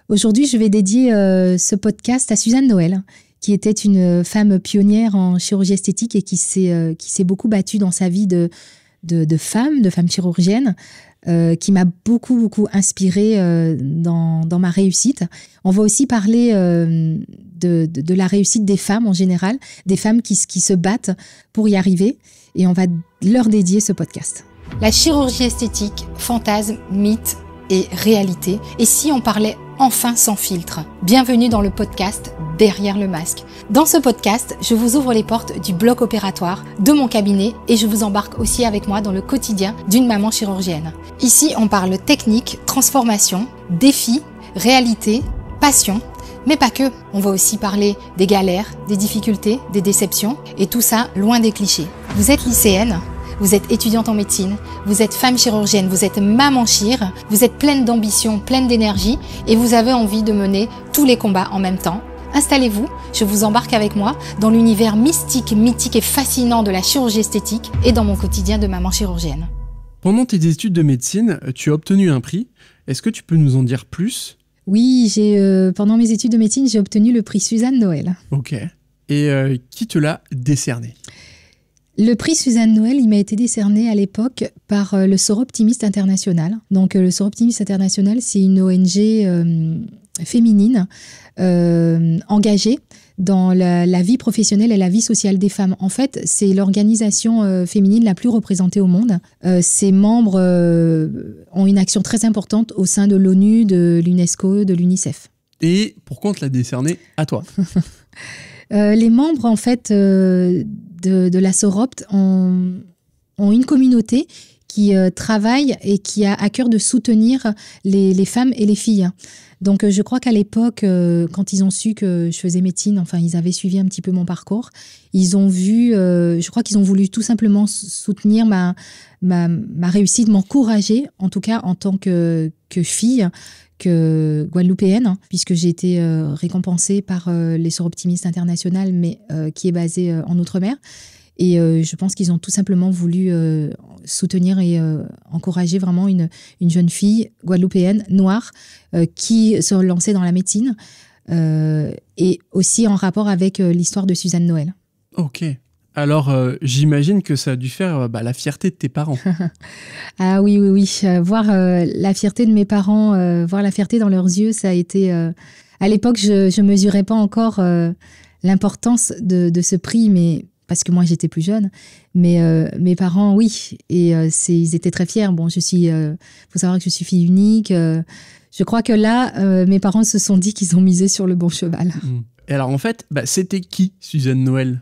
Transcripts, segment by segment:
Aujourd'hui, je vais dédier ce podcast à Suzanne Noël, qui était une femme pionnière en chirurgie esthétique et qui s'est beaucoup battue dans sa vie de femme chirurgienne, qui m'a beaucoup inspirée dans ma réussite. On va aussi parler de la réussite des femmes en général, des femmes qui se battent pour y arriver, et on va leur dédier ce podcast. La chirurgie esthétique, fantasme, mythe et réalité. Et si on parlait enfin sans filtre? Bienvenue dans le podcast Derrière le masque. Dans ce podcast, je vous ouvre les portes du bloc opératoire, de mon cabinet, et je vous embarque aussi avec moi dans le quotidien d'une maman chirurgienne. Ici, on parle technique, transformation, défis, réalité, passion, mais pas que. On va aussi parler des galères, des difficultés, des déceptions, et tout ça loin des clichés. Vous êtes lycéenne? Vous êtes étudiante en médecine, vous êtes femme chirurgienne, vous êtes maman chir, vous êtes pleine d'ambition, pleine d'énergie et vous avez envie de mener tous les combats en même temps. Installez-vous, je vous embarque avec moi dans l'univers mystique, mythique et fascinant de la chirurgie esthétique et dans mon quotidien de maman chirurgienne. Pendant tes études de médecine, tu as obtenu un prix. Est-ce que tu peux nous en dire plus ? Oui, pendant mes études de médecine, j'ai obtenu le prix Suzanne Noël. Ok. Et qui te l'a décerné ? Le prix Suzanne Noël, il m'a été décerné à l'époque par le Soroptimiste International. Donc le Soroptimiste International, c'est une ONG féminine engagée dans la vie professionnelle et la vie sociale des femmes. En fait, c'est l'organisation féminine la plus représentée au monde. Ses membres ont une action très importante au sein de l'ONU, de l'UNESCO, de l'UNICEF. Et pourquoi on te l'a décerné à toi ? Les membres, en fait, de la Soropt ont une communauté qui travaille et qui a à cœur de soutenir les femmes et les filles. Donc, je crois qu'à l'époque, quand ils ont su que je faisais médecine, enfin, ils avaient suivi un petit peu mon parcours. Ils ont vu, je crois qu'ils ont voulu tout simplement soutenir ma réussite, m'encourager, en tout cas en tant que fille, que guadeloupéenne, puisque j'ai été récompensée par les Soroptimistes International, mais qui est basée en Outre-mer. Et je pense qu'ils ont tout simplement voulu soutenir et encourager vraiment une jeune fille guadeloupéenne, noire, qui se lançait dans la médecine, et aussi en rapport avec l'histoire de Suzanne Noël. Ok. Alors, j'imagine que ça a dû faire la fierté de tes parents. Ah oui. Voir la fierté de mes parents, voir la fierté dans leurs yeux, ça a été... À l'époque, je ne mesurais pas encore l'importance de ce prix, mais parce que moi, j'étais plus jeune. Mais mes parents, oui. Et ils étaient très fiers. Bon, faut savoir que je suis fille unique. Je crois que là, mes parents se sont dit qu'ils ont misé sur le bon cheval. Et alors, en fait, c'était qui, Suzanne Noël ?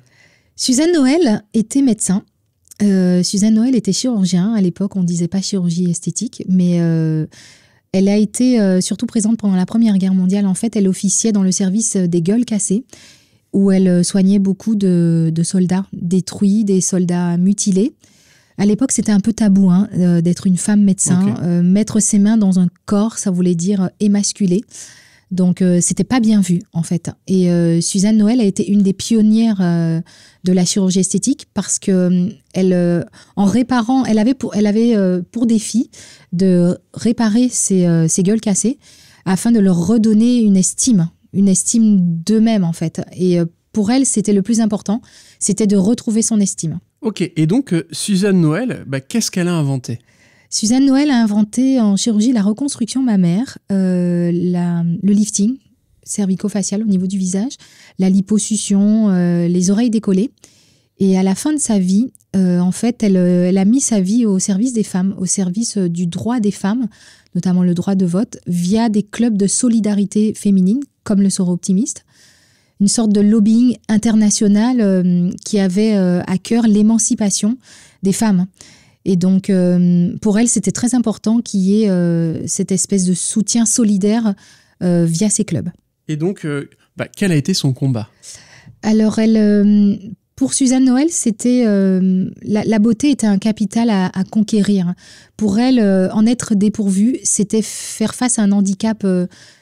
Suzanne Noël était médecin. Suzanne Noël était chirurgien. À l'époque, on ne disait pas chirurgie esthétique, mais elle a été surtout présente pendant la Première Guerre mondiale. En fait, elle officiait dans le service des gueules cassées, où elle soignait beaucoup de soldats détruits, des soldats mutilés. À l'époque, c'était un peu tabou d'être une femme médecin. Okay. Mettre ses mains dans un corps, ça voulait dire émasculer. Donc, c'était pas bien vu, en fait. Et Suzanne Noël a été une des pionnières de la chirurgie esthétique parce que en réparant, elle avait pour défi de réparer ces gueules cassées afin de leur redonner une estime d'eux-mêmes, en fait. Et pour elle, c'était le plus important, c'était de retrouver son estime. Ok, et donc Suzanne Noël, qu'est-ce qu'elle a inventé ? Suzanne Noël a inventé en chirurgie la reconstruction mammaire, le lifting cervico-facial au niveau du visage, la liposuction, les oreilles décollées. Et à la fin de sa vie, en fait, elle a mis sa vie au service des femmes, au service du droit des femmes, notamment le droit de vote, via des clubs de solidarité féminine, comme le Soroptimiste, une sorte de lobbying international qui avait à cœur l'émancipation des femmes. Et donc, pour elle, c'était très important qu'il y ait cette espèce de soutien solidaire via ces clubs. Et donc, quel a été son combat ? Alors, pour Suzanne Noël, c'était la beauté était un capital à conquérir. Pour elle, en être dépourvue, c'était faire face à un handicap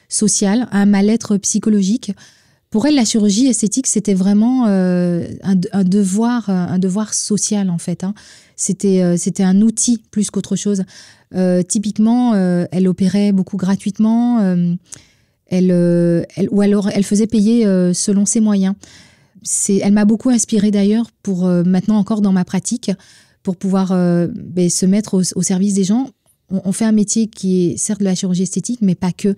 social, à un mal-être psychologique. Pour elle, la chirurgie esthétique, c'était vraiment un devoir social, en fait. C'était un outil plus qu'autre chose. Typiquement, elle opérait beaucoup gratuitement. ou alors elle faisait payer selon ses moyens. Elle m'a beaucoup inspirée d'ailleurs pour maintenant encore dans ma pratique, pour pouvoir se mettre au service des gens. On fait un métier qui est certes de la chirurgie esthétique, mais pas que.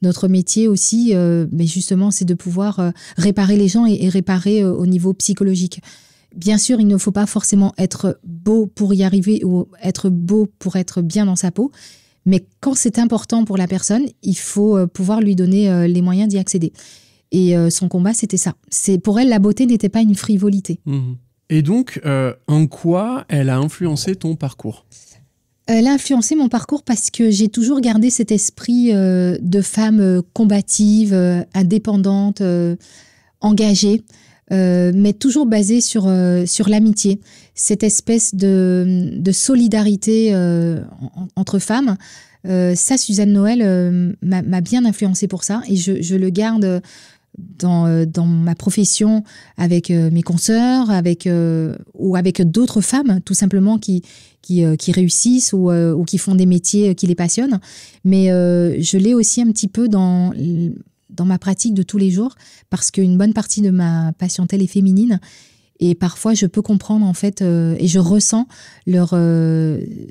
Notre métier aussi, mais justement, c'est de pouvoir réparer les gens et réparer au niveau psychologique. Bien sûr, il ne faut pas forcément être beau pour y arriver ou être beau pour être bien dans sa peau, mais quand c'est important pour la personne, il faut pouvoir lui donner les moyens d'y accéder. Et son combat, c'était ça. Pour elle, la beauté n'était pas une frivolité. Et donc, en quoi elle a influencé ton parcours ? Elle a influencé mon parcours parce que j'ai toujours gardé cet esprit de femme combative, indépendante, engagée, mais toujours basée sur l'amitié. Cette espèce de solidarité entre femmes. Ça, Suzanne Noël m'a bien influencée pour ça et je le garde dans ma profession avec mes consoeurs, ou avec d'autres femmes, tout simplement, qui réussissent ou qui font des métiers qui les passionnent. Mais je l'ai aussi un petit peu dans ma pratique de tous les jours, parce qu'une bonne partie de ma patientèle est féminine. Et parfois, je peux comprendre, en fait, et je ressens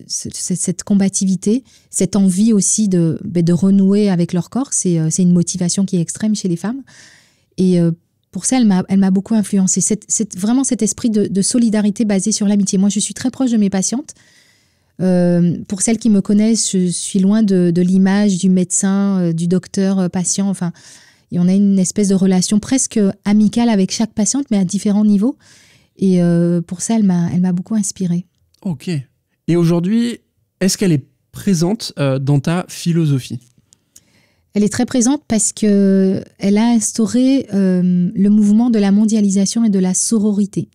cette combativité, cette envie aussi de renouer avec leur corps. C'est une motivation qui est extrême chez les femmes. Et pour ça, elle m'a beaucoup influencée. C'est vraiment cet esprit de solidarité basé sur l'amitié. Moi, je suis très proche de mes patientes. Pour celles qui me connaissent, je suis loin de l'image du médecin, du docteur, patient. Enfin, et on a une espèce de relation presque amicale avec chaque patiente, mais à différents niveaux. Et pour ça, elle m'a beaucoup inspirée. Ok. Et aujourd'hui, est-ce qu'elle est présente dans ta philosophie ? Elle est très présente parce qu'elle a instauré le mouvement de la mondialisation et de la sororité.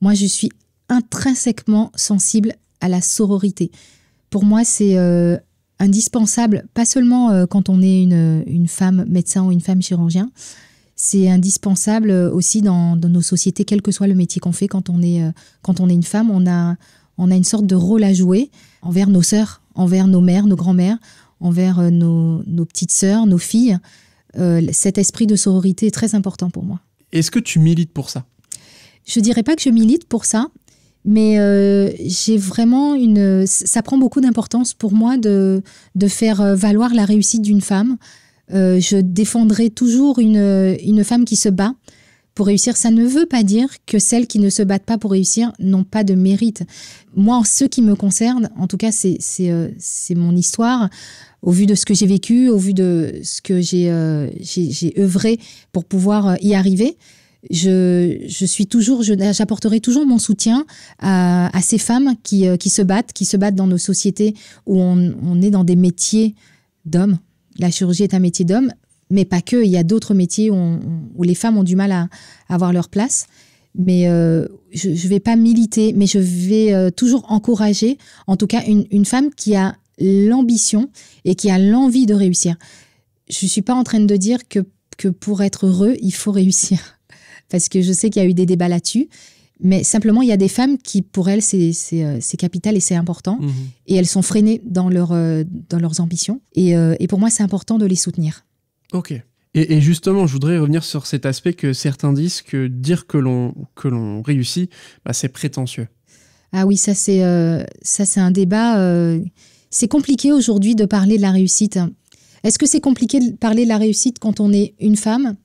Moi, je suis intrinsèquement sensible à la sororité. Pour moi, c'est indispensable, pas seulement quand on est une femme médecin ou une femme chirurgien, c'est indispensable aussi dans nos sociétés, quel que soit le métier qu'on fait. Quand on est une femme, on a une sorte de rôle à jouer envers nos sœurs, envers nos mères, nos grands-mères, envers nos petites sœurs, nos filles. Cet esprit de sororité est très important pour moi. Est-ce que tu milites pour ça ? Je ne dirais pas que je milite pour ça, mais j'ai vraiment ça prend beaucoup d'importance pour moi de faire valoir la réussite d'une femme. Je défendrai toujours une femme qui se bat pour réussir. Ça ne veut pas dire que celles qui ne se battent pas pour réussir n'ont pas de mérite. Moi, en ce qui me concerne, en tout cas, c'est mon histoire. Au vu de ce que j'ai vécu, au vu de ce que j'ai œuvré pour pouvoir y arriver, j'apporterai toujours mon soutien à ces femmes qui se battent dans nos sociétés où on est dans des métiers d'hommes. La chirurgie est un métier d'homme, mais pas que. Il y a d'autres métiers où les femmes ont du mal à avoir leur place. Mais je ne vais pas militer, mais je vais toujours encourager, en tout cas, une femme qui a l'ambition et qui a l'envie de réussir. Je ne suis pas en train de dire que pour être heureux, il faut réussir. Parce que je sais qu'il y a eu des débats là-dessus. Mais simplement, il y a des femmes qui, pour elles, c'est capital et c'est important. Mmh. Et elles sont freinées dans leurs ambitions. Et pour moi, c'est important de les soutenir. Ok. Et justement, je voudrais revenir sur cet aspect que certains disent que dire que l'on réussit, c'est prétentieux. Ah oui, ça c'est un débat. C'est compliqué aujourd'hui de parler de la réussite. Est-ce que c'est compliqué de parler de la réussite quand on est une femme ?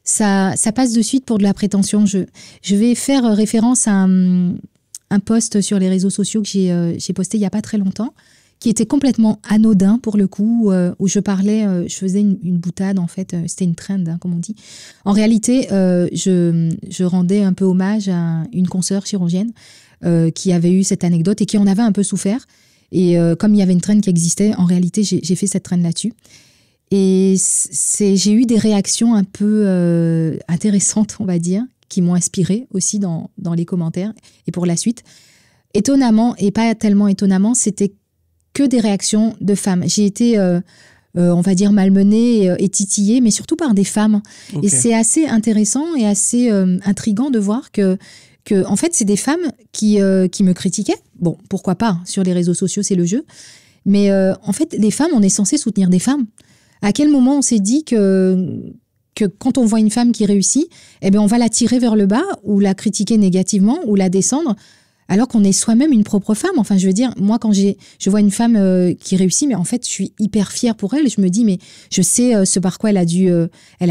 Ça passe de suite pour de la prétention. Je vais faire référence à un post sur les réseaux sociaux que j'ai posté il n'y a pas très longtemps, qui était complètement anodin pour le coup, où je faisais une boutade en fait, c'était une trend, comme on dit. En réalité, je rendais un peu hommage à une consoeur chirurgienne qui avait eu cette anecdote et qui en avait un peu souffert. Et comme il y avait une trend qui existait, en réalité, j'ai fait cette trend là-dessus. Et j'ai eu des réactions un peu intéressantes, on va dire, qui m'ont inspirée aussi dans les commentaires et pour la suite. Étonnamment, et pas tellement étonnamment, c'était que des réactions de femmes. J'ai été, on va dire, malmenée et titillée, mais surtout par des femmes. Okay. Et c'est assez intéressant et assez intriguant de voir que en fait, c'est des femmes qui me critiquaient. Bon, pourquoi pas, sur les réseaux sociaux, c'est le jeu. Mais en fait, les femmes, on est censé soutenir des femmes. À quel moment on s'est dit que quand on voit une femme qui réussit, eh bien on va la tirer vers le bas ou la critiquer négativement ou la descendre, alors qu'on est soi-même une propre femme. Enfin, je veux dire, moi, quand je vois une femme qui réussit, mais en fait, je suis hyper fière pour elle. Je me dis, mais je sais ce par quoi elle a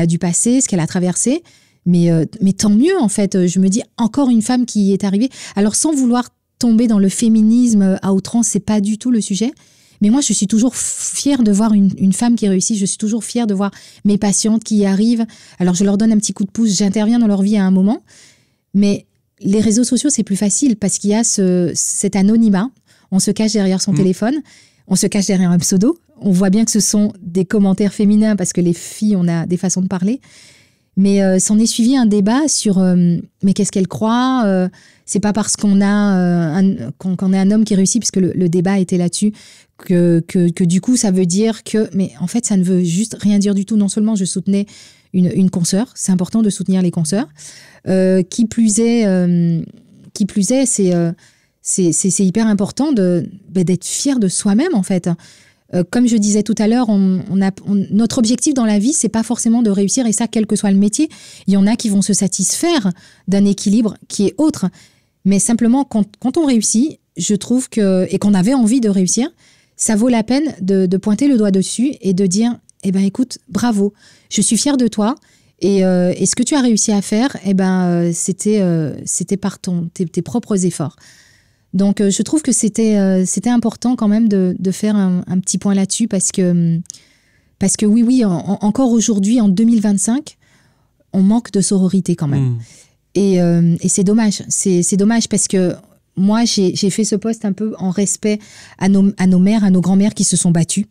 dû passer, ce qu'elle a traversé. Mais tant mieux, en fait. Je me dis, encore une femme qui est arrivée. Alors, sans vouloir tomber dans le féminisme à outrance, c'est pas du tout le sujet. Mais moi, je suis toujours fière de voir une femme qui réussit. Je suis toujours fière de voir mes patientes qui y arrivent. Alors, je leur donne un petit coup de pouce. J'interviens dans leur vie à un moment. Mais les réseaux sociaux, c'est plus facile parce qu'il y a cet anonymat. On se cache derrière son téléphone. On se cache derrière un pseudo. On voit bien que ce sont des commentaires féminins parce que les filles, on a des façons de parler. Mais s'en est suivi un débat sur mais qu'est-ce qu'elle croit, c'est pas parce qu'on a qu'on est un homme qui réussit, puisque le débat était là-dessus, que du coup ça veut dire que... Mais en fait, ça ne veut juste rien dire du tout. Non seulement je soutenais une consoeur, c'est important de soutenir les consoeurs, qui plus est, c'est hyper important d'être fier de soi-même, en fait. Comme je disais tout à l'heure, notre objectif dans la vie, c'est pas forcément de réussir, et ça, quel que soit le métier. Il y en a qui vont se satisfaire d'un équilibre qui est autre. Mais simplement, quand on réussit, je trouve et qu'on avait envie de réussir, ça vaut la peine de pointer le doigt dessus et de dire, eh ben, écoute, bravo, je suis fière de toi. Et ce que tu as réussi à faire, eh ben, c'était par tes propres efforts. Donc, je trouve que c'était important quand même de faire un petit point là-dessus parce que oui, encore aujourd'hui, en 2025, on manque de sororité quand même. Et c'est dommage. C'est dommage parce que moi, j'ai fait ce post un peu en respect à nos mères, à nos grands-mères qui se sont battues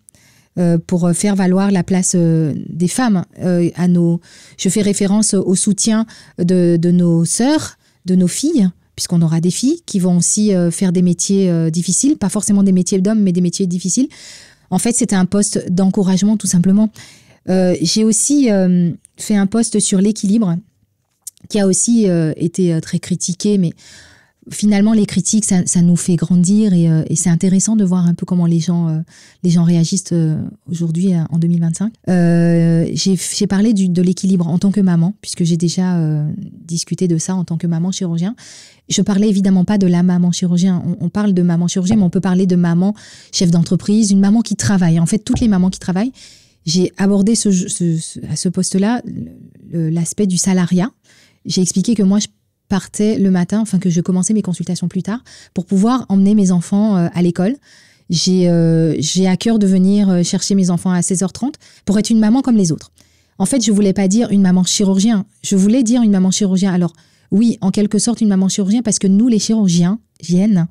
pour faire valoir la place des femmes. Je fais référence au soutien de nos sœurs, de nos filles, puisqu'on aura des filles qui vont aussi faire des métiers difficiles, pas forcément des métiers d'hommes, mais des métiers difficiles. En fait, c'était un post d'encouragement, tout simplement. J'ai aussi fait un post sur l'équilibre, qui a aussi été très critiqué, mais finalement, les critiques, ça nous fait grandir et c'est intéressant de voir un peu comment les gens réagissent aujourd'hui, en 2025. J'ai parlé de l'équilibre en tant que maman, puisque j'ai déjà discuté de ça en tant que maman chirurgien. Je parlais évidemment pas de la maman chirurgien. On parle de maman chirurgien, mais on peut parler de maman chef d'entreprise, une maman qui travaille. En fait, toutes les mamans qui travaillent. J'ai abordé à ce poste-là l'aspect du salariat. J'ai expliqué que moi, je partais le matin, enfin que je commençais mes consultations plus tard, pour pouvoir emmener mes enfants à l'école. J'ai à cœur de venir chercher mes enfants à 16h30 pour être une maman comme les autres. En fait, je voulais pas dire une maman chirurgien, je voulais dire une maman chirurgien. Alors oui, en quelque sorte une maman chirurgien, parce que nous, les chirurgiennes,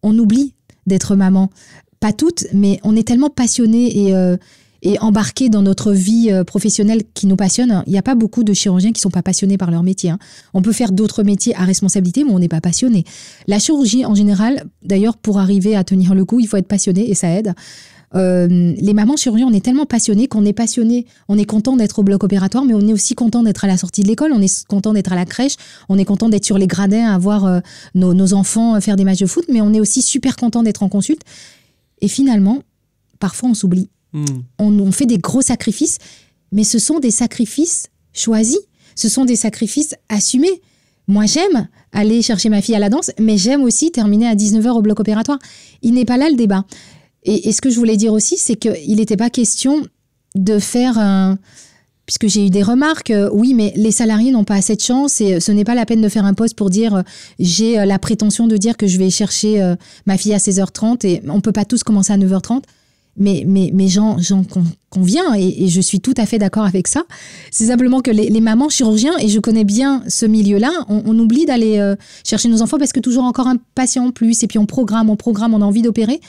on oublie d'être maman. Pas toutes, mais on est tellement passionnés et embarqués dans notre vie professionnelle qui nous passionne. Il n'y a pas beaucoup de chirurgiens qui ne sont pas passionnés par leur métier. On peut faire d'autres métiers à responsabilité, mais on n'est pas passionné. La chirurgie, en général, d'ailleurs, pour arriver à tenir le coup, il faut être passionné et ça aide. Les mamans chirurgiens, on est tellement passionnés qu'on est passionné. On est content d'être au bloc opératoire, mais on est aussi content d'être à la sortie de l'école, on est content d'être à la crèche, on est content d'être sur les gradins, à voir nos enfants faire des matchs de foot, mais on est aussi super content d'être en consulte. Et finalement, parfois, on s'oublie. On fait des gros sacrifices, mais ce sont des sacrifices choisis. Ce sont des sacrifices assumés. Moi, j'aime aller chercher ma fille à la danse, mais j'aime aussi terminer à 19h au bloc opératoire. Il n'est pas là le débat. Et ce que je voulais dire aussi, c'est qu'il n'était pas question de faire puisque j'ai eu des remarques, oui, mais les salariés n'ont pas assez de chance et ce n'est pas la peine de faire un post pour dire j'ai la prétention de dire que je vais chercher ma fille à 16h30 et on ne peut pas tous commencer à 9h30. Mais j'en conviens et je suis tout à fait d'accord avec ça. C'est simplement que les mamans chirurgiens, et je connais bien ce milieu-là, on oublie d'aller chercher nos enfants parce que toujours encore un patient en plus et puis on programme, on a envie d'opérer.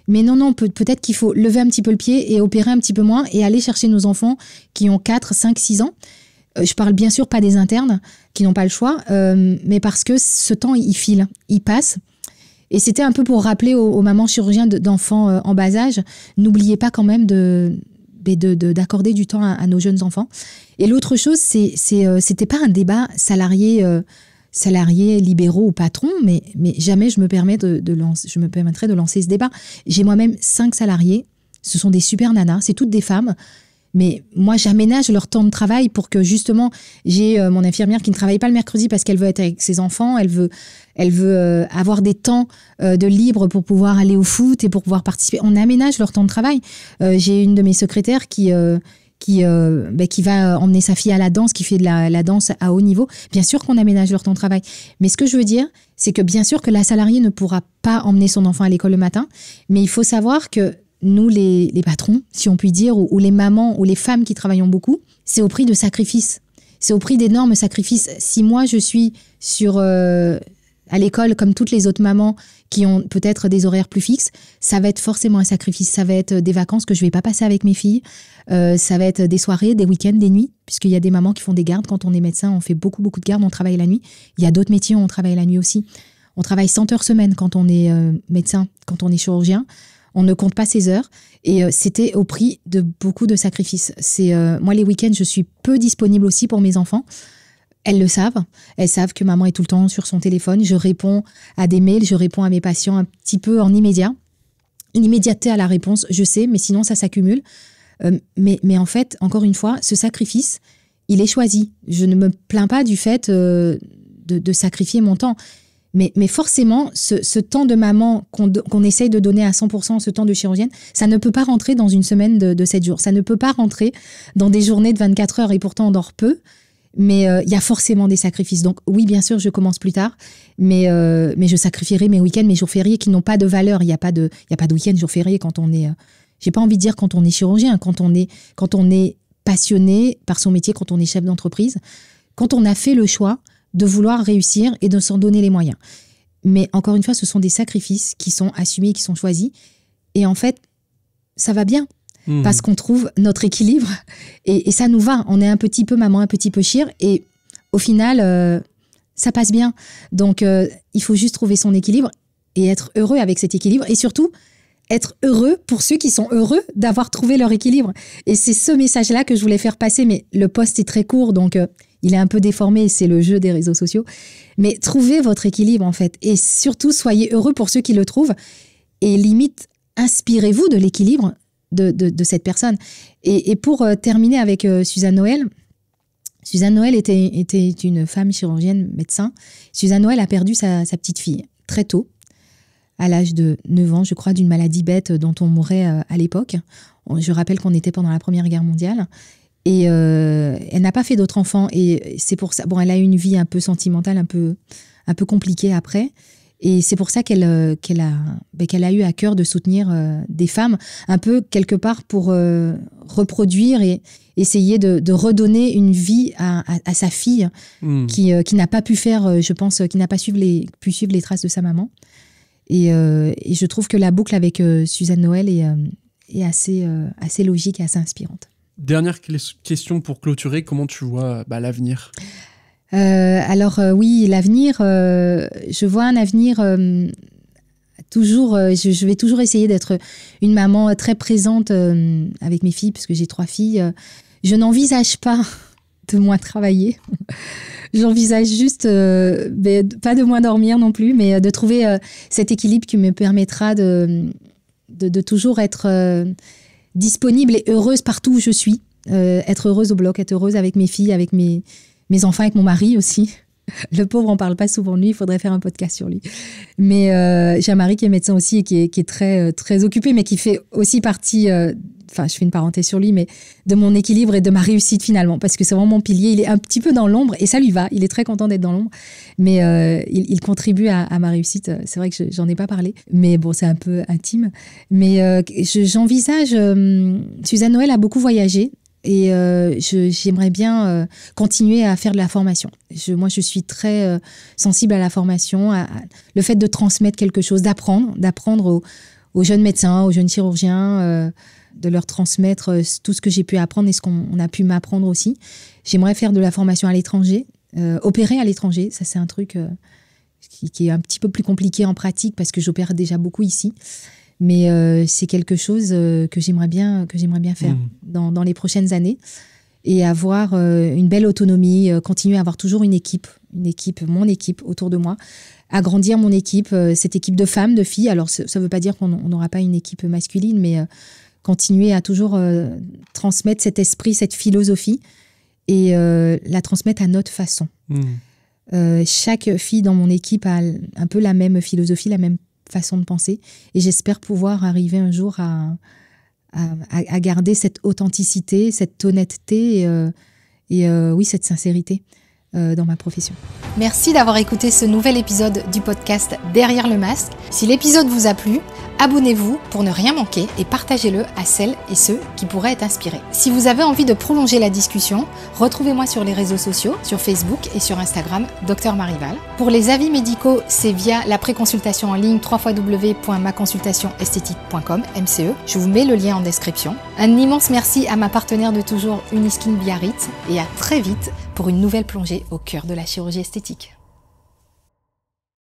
Mais non, peut-être qu'il faut lever un petit peu le pied et opérer un petit peu moins et aller chercher nos enfants qui ont 4, 5, 6 ans. Je parle bien sûr pas des internes qui n'ont pas le choix, mais parce que ce temps, il file, il passe. Et c'était un peu pour rappeler aux mamans chirurgiens d'enfants en bas âge, n'oubliez pas quand même d'accorder du temps à nos jeunes enfants. Et l'autre chose, c'était pas un débat salariés libéraux ou patrons, mais jamais je me permettrais de lancer ce débat. J'ai moi-même 5 salariés, ce sont des super nanas, c'est toutes des femmes, Mais moi, j'aménage leur temps de travail pour que justement, j'ai mon infirmière qui ne travaille pas le mercredi parce qu'elle veut être avec ses enfants, elle veut avoir des temps de libre pour pouvoir aller au foot et pour pouvoir participer. On aménage leur temps de travail. J'ai une de mes secrétaires qui va emmener sa fille à la danse, qui fait de la danse à haut niveau. Bien sûr qu'on aménage leur temps de travail. Mais ce que je veux dire, c'est que bien sûr que la salariée ne pourra pas emmener son enfant à l'école le matin, mais il faut savoir que nous, les patrons, si on peut dire, ou les mamans, ou les femmes qui travaillent beaucoup, c'est au prix de sacrifices. C'est au prix d'énormes sacrifices. Si moi, je suis à l'école comme toutes les autres mamans qui ont peut-être des horaires plus fixes, ça va être forcément un sacrifice. Ça va être des vacances que je ne vais pas passer avec mes filles. Ça va être des soirées, des week-ends, des nuits, puisqu'il y a des mamans qui font des gardes. Quand on est médecin, on fait beaucoup de gardes, on travaille la nuit. Il y a d'autres métiers où on travaille la nuit aussi. On travaille 100 heures semaine quand on est médecin, quand on est chirurgien. On ne compte pas ses heures. Et c'était au prix de beaucoup de sacrifices. Moi, les week-ends, je suis peu disponible aussi pour mes enfants. Elles le savent. Elles savent que maman est tout le temps sur son téléphone. Je réponds à des mails, je réponds à mes patients un petit peu en immédiat. L'immédiateté à la réponse, je sais, mais sinon, ça s'accumule. Mais en fait, encore une fois, ce sacrifice, il est choisi. Je ne me plains pas du fait de sacrifier mon temps. Mais forcément, ce temps de maman qu'on essaye de donner à 100%, ce temps de chirurgienne, ça ne peut pas rentrer dans une semaine de 7 jours. Ça ne peut pas rentrer dans des journées de 24 heures et pourtant on dort peu. Mais il y a forcément des sacrifices. Donc oui, bien sûr, je commence plus tard, mais je sacrifierai mes week-ends, mes jours fériés qui n'ont pas de valeur. Il n'y a pas de week-end, jour férié quand on est... j'ai pas envie de dire quand on est chirurgien, quand on est passionné par son métier, quand on est chef d'entreprise, quand on a fait le choix de vouloir réussir et de s'en donner les moyens. Mais encore une fois, ce sont des sacrifices qui sont assumés, qui sont choisis. Et en fait, ça va bien. Parce qu'on trouve notre équilibre et ça nous va. On est un petit peu maman, un petit peu chir et au final, ça passe bien. Donc, il faut juste trouver son équilibre et être heureux avec cet équilibre et surtout être heureux pour ceux qui sont heureux d'avoir trouvé leur équilibre. Et c'est ce message-là que je voulais faire passer, mais le post est très court, donc il est un peu déformé, c'est le jeu des réseaux sociaux. Mais trouvez votre équilibre en fait et surtout soyez heureux pour ceux qui le trouvent et limite, inspirez-vous de l'équilibre de cette personne. Et pour terminer avec Suzanne Noël, Suzanne Noël était une femme chirurgienne, médecin. Suzanne Noël a perdu sa petite fille très tôt, à l'âge de 9 ans, je crois, d'une maladie bête dont on mourait à l'époque. Je rappelle qu'on était pendant la Première Guerre mondiale. Et elle n'a pas fait d'autres enfants. Et c'est pour ça... Bon, elle a eu une vie un peu sentimentale, un peu compliquée après. Et c'est pour ça qu'elle a eu à cœur de soutenir des femmes, un peu quelque part pour reproduire et essayer de redonner une vie à sa fille qui n'a pas pu faire, je pense, qui n'a pas pu suivre les traces de sa maman. Et je trouve que la boucle avec Suzanne Noël est assez logique et assez inspirante. Dernière question pour clôturer, comment tu vois l'avenir ? Alors oui, l'avenir, je vois un avenir toujours, je vais toujours essayer d'être une maman très présente avec mes filles, parce que j'ai 3 filles. Je n'envisage pas de moins travailler. J'envisage juste, pas de moins dormir non plus, mais de trouver cet équilibre qui me permettra de toujours être disponible et heureuse partout où je suis. Être heureuse au bloc, être heureuse avec mes filles, avec mes enfants, avec mon mari aussi. Le pauvre, on parle pas souvent de lui, il faudrait faire un podcast sur lui. Mais j'ai un mari qui est médecin aussi et qui est très, très occupé, mais qui fait aussi partie, je fais une parenthèse sur lui, mais de mon équilibre et de ma réussite finalement, parce que c'est vraiment mon pilier. Il est un petit peu dans l'ombre et ça lui va, il est très content d'être dans l'ombre, mais il contribue à ma réussite. C'est vrai que j'en ai pas parlé, mais bon, c'est un peu intime. Mais j'envisage, Suzanne Noël a beaucoup voyagé. Et j'aimerais bien continuer à faire de la formation. Moi, je suis très sensible à la formation, le fait de transmettre quelque chose, d'apprendre aux jeunes médecins, aux jeunes chirurgiens, de leur transmettre tout ce que j'ai pu apprendre et ce qu'on a pu m'apprendre aussi. J'aimerais faire de la formation à l'étranger, opérer à l'étranger. Ça, c'est un truc qui est un petit peu plus compliqué en pratique parce que j'opère déjà beaucoup ici. Mais c'est quelque chose que j'aimerais bien faire dans les prochaines années et avoir une belle autonomie, continuer à avoir toujours mon équipe autour de moi, agrandir mon équipe, cette équipe de femmes, de filles. Alors, ça ne veut pas dire qu'on n'aura pas une équipe masculine, mais continuer à toujours transmettre cet esprit, cette philosophie et la transmettre à notre façon. Chaque fille dans mon équipe a un peu la même philosophie, la même façon de penser et j'espère pouvoir arriver un jour à garder cette authenticité, cette honnêteté et oui, cette sincérité dans ma profession. Merci d'avoir écouté ce nouvel épisode du podcast Derrière le masque. Si l'épisode vous a plu, abonnez-vous pour ne rien manquer et partagez-le à celles et ceux qui pourraient être inspirés. Si vous avez envie de prolonger la discussion, retrouvez-moi sur les réseaux sociaux, sur Facebook et sur Instagram, Dr Marival. Pour les avis médicaux, c'est via la préconsultation en ligne www.maconsultationesthétique.com, MCE. Je vous mets le lien en description. Un immense merci à ma partenaire de toujours, Uniskin Biarritz, et à très vite pour une nouvelle plongée au cœur de la chirurgie esthétique.